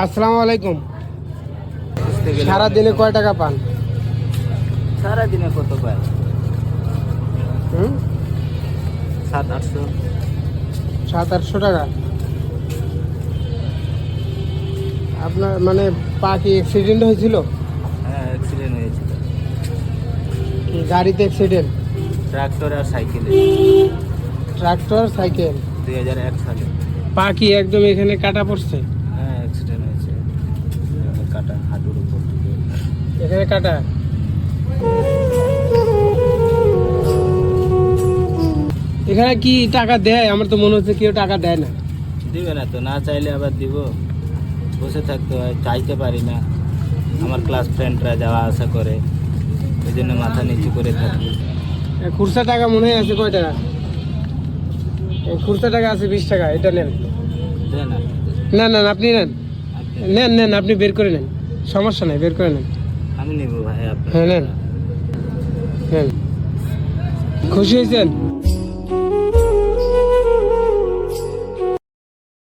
আসসালামু আলাইকুম। সারাদিনে কয় টাকা পান? সারাদিনে কত পায়? 700-800। 700-800 টাকা। আপনার মানে পা কি অ্যাক্সিডেন্ট হয়েছিল? হ্যাঁ, অ্যাক্সিডেন্ট হয়েছিল। কি গাড়িতে অ্যাক্সিডেন্ট? ট্রাক্টর আর সাইকেলে। Tractor cycle? 2001 সালে। পা কি একদম এখানে কাটা পড়ছে? হ্যাঁ, অ্যাক্সিডেন্ট হয়েছে। কাটা হাঁটুর উপর থেকে। এখানে কাটা। এখানে কি টাকা দেয়? আমার তো মনে হচ্ছে কেউ টাকা দেয় না। দিবে না তো, না চাইলে আবার দিব। বসে থাকতে হয়, চাইতে পারি না। আমার ক্লাস ফ্রেন্ডরা যাওয়া আসা করে, ওই জন্য মাথা নিচু করে থাকি। খুচরা টাকা মনে হয় আছে কয় টাকা? খুচরা টাকা আছে 20 টাকা, এটা নেন। দেয় না। না না না, আপনি নেন, নেন নেন, আপনি বের করে নেন, সমস্যা নাই, বের করে নেন। আমি নেব ভাই, আপনার। হ্যাঁ নেন নেন। খুশি হয়েছেন?